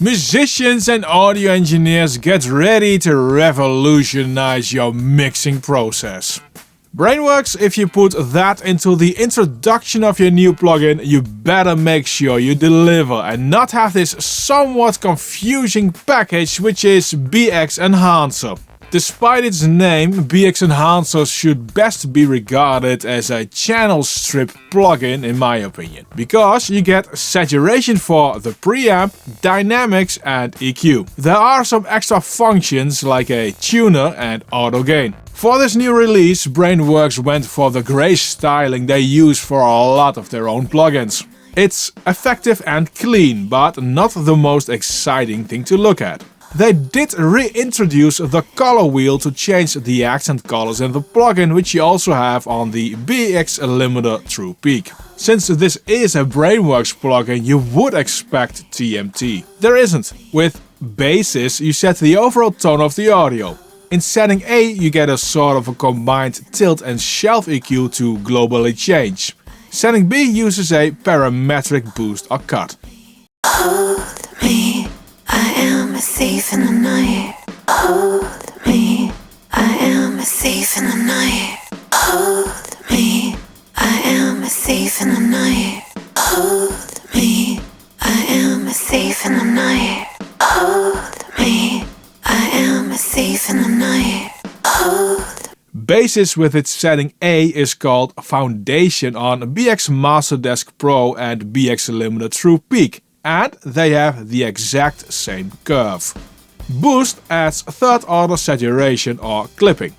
Musicians and audio engineers, get ready to revolutionize your mixing process. Brainworks, if you put that into the introduction of your new plugin, you better make sure you deliver and not have this somewhat confusing package which is BX Enhancer. Despite its name, BX Enhancer should best be regarded as a channel strip plugin in my opinion, because you get saturation for the preamp, dynamics and EQ. There are some extra functions like a tuner and auto gain. For this new release, Brainworks went for the grey styling they use for a lot of their own plugins. It's effective and clean, but not the most exciting thing to look at. They did reintroduce the color wheel to change the accent colors in the plugin, which you also have on the BX limiter True Peak. Since this is a Brainworks plugin, you would expect TMT. There isn't. With Basis, you set the overall tone of the audio. In setting A, you get a sort of a combined tilt and shelf EQ to globally change. Setting B uses a parametric boost or cut. Hold me, I am a thief in the night. Hold me, I am a thief in the night. Hold me, I am a thief in the night. Hold me, I am a thief in the night. Hold me, I am a thief in the night. Hold. Basis with its setting A is called Foundation on BX Masterdesk Pro and BX Limiter True Peak, and they have the exact same curve. Boost adds third order saturation or clipping.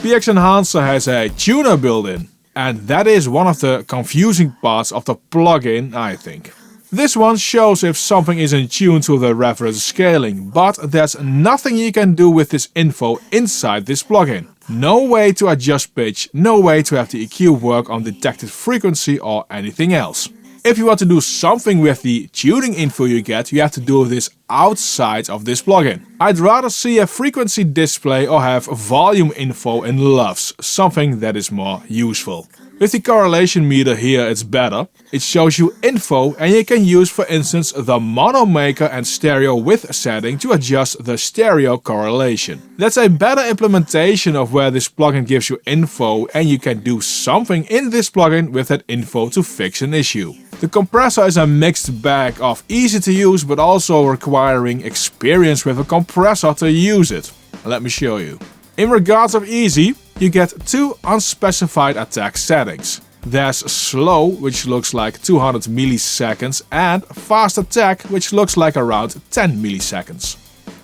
BX Enhancer has a tuner built-in, and that is one of the confusing parts of the plugin, I think. This one shows if something is in tune to the reference scaling, but there's nothing you can do with this info inside this plugin. No way to adjust pitch, no way to have the EQ work on detected frequency or anything else. If you want to do something with the tuning info you get, you have to do this outside of this plugin. I'd rather see a frequency display or have volume info in LUFS, something that is more useful. With the correlation meter here it's better. It shows you info and you can use for instance the mono maker and stereo width setting to adjust the stereo correlation. That's a better implementation of where this plugin gives you info and you can do something in this plugin with that info to fix an issue. The compressor is a mixed bag of easy to use but also requiring experience with a compressor to use it. Let me show you. In regards of easy, you get two unspecified attack settings. There's slow, which looks like 200 milliseconds, and fast attack, which looks like around 10 milliseconds.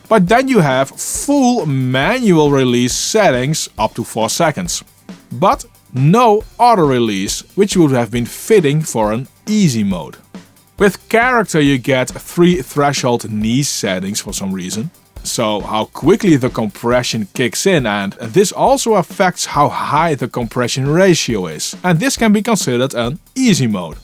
But then you have full manual release settings up to 4 seconds. But no auto release, which would have been fitting for an easy mode. With character you get 3 threshold knee settings for some reason. So how quickly the compression kicks in, and this also affects how high the compression ratio is. And this can be considered an easy mode.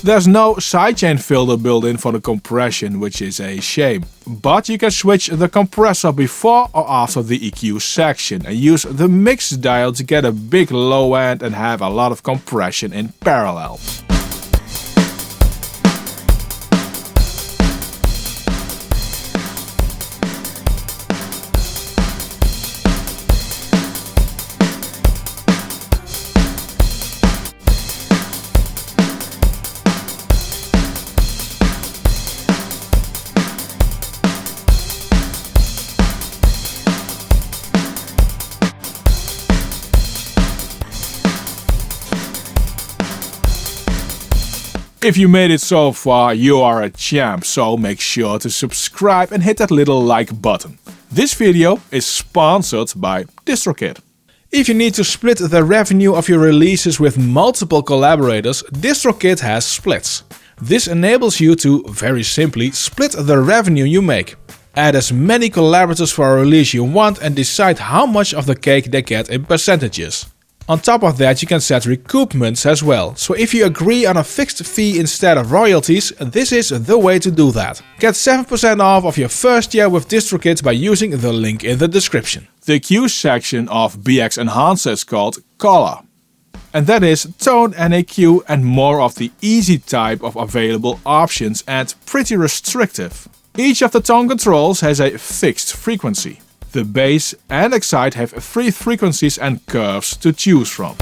There's no sidechain filter built in for the compression, which is a shame. But you can switch the compressor before or after the EQ section and use the mix dial to get a big low end and have a lot of compression in parallel. If you made it so far, you are a champ, so make sure to subscribe and hit that little like button. This video is sponsored by DistroKid. If you need to split the revenue of your releases with multiple collaborators, DistroKid has splits. This enables you to, very simply, split the revenue you make. Add as many collaborators for a release you want and decide how much of the cake they get in percentages. On top of that, you can set recoupments as well, so if you agree on a fixed fee instead of royalties, this is the way to do that. Get 7% off of your first year with DistroKid by using the link in the description. The EQ section of BX Enhancer is called Color. And that is tone and EQ and more of the easy type of available options and pretty restrictive. Each of the tone controls has a fixed frequency. The bass and excite have 3 frequencies and curves to choose from.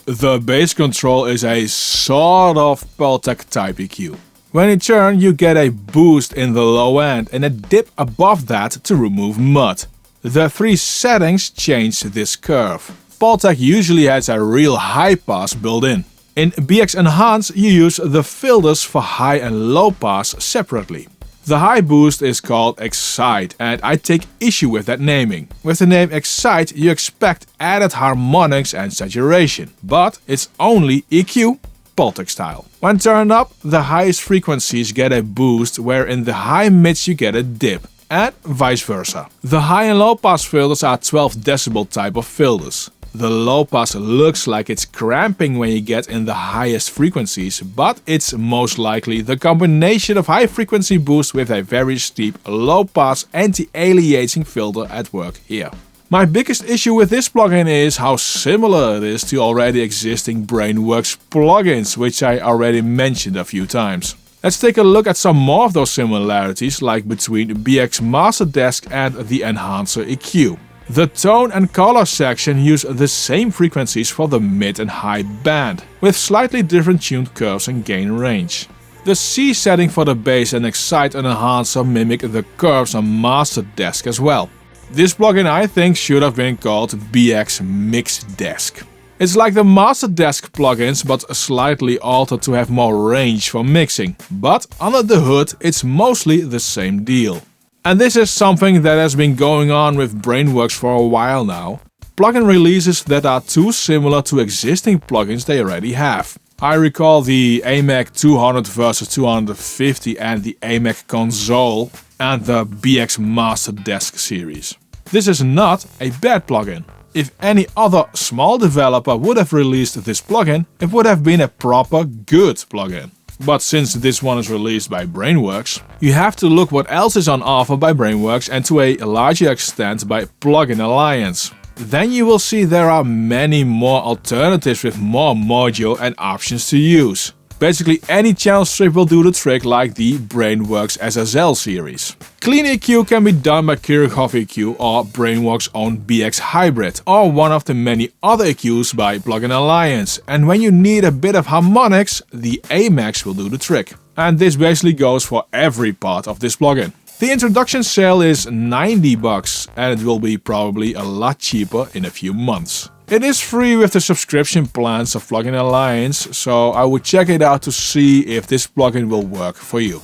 The bass control is a sort of Pultec type EQ. When you turn, you get a boost in the low end and a dip above that to remove mud. The 3 settings change this curve. Pultec usually has a real high pass built in. In BX Enhance, you use the filters for high and low pass separately. The high boost is called Excite, and I take issue with that naming. With the name Excite, you expect added harmonics and saturation, but it's only EQ, Pultec style. When turned up, the highest frequencies get a boost, where in the high mids you get a dip, and vice versa. The high and low pass filters are 12 decibel type of filters. The low pass looks like it's cramping when you get in the highest frequencies, but it's most likely the combination of high frequency boost with a very steep low pass anti-aliasing filter at work here. My biggest issue with this plugin is how similar it is to already existing Brainworks plugins, which I already mentioned a few times. Let's take a look at some more of those similarities, like between BX Master Desk and the Enhancer EQ. The tone and color section use the same frequencies for the mid and high band, with slightly different tuned curves and gain range. The C setting for the bass and excite and enhancer mimic the curves on Master Desk as well. This plugin I think should have been called BX Mix Desk. It's like the Master Desk plugins, but slightly altered to have more range for mixing, but under the hood it's mostly the same deal. And this is something that has been going on with Brainworks for a while now. Plugin releases that are too similar to existing plugins they already have. I recall the AMAC 200 vs 250 and the AMAC Console and the BX Master Desk series. This is not a bad plugin. If any other small developer would have released this plugin, it would have been a proper good plugin. But since this one is released by Brainworks, you have to look what else is on offer by Brainworks and to a larger extent by Plugin Alliance. Then you will see there are many more alternatives with more module and options to use. Basically any channel strip will do the trick, like the Brainworks SSL series. Clean EQ can be done by Kirchhoff EQ or Brainworks' own BX Hybrid, or one of the many other EQs by Plugin Alliance, and when you need a bit of harmonics, the AMAX will do the trick. And this basically goes for every part of this plugin. The introduction sale is $90 and it will be probably a lot cheaper in a few months. It is free with the subscription plans of Plugin Alliance, so I would check it out to see if this plugin will work for you.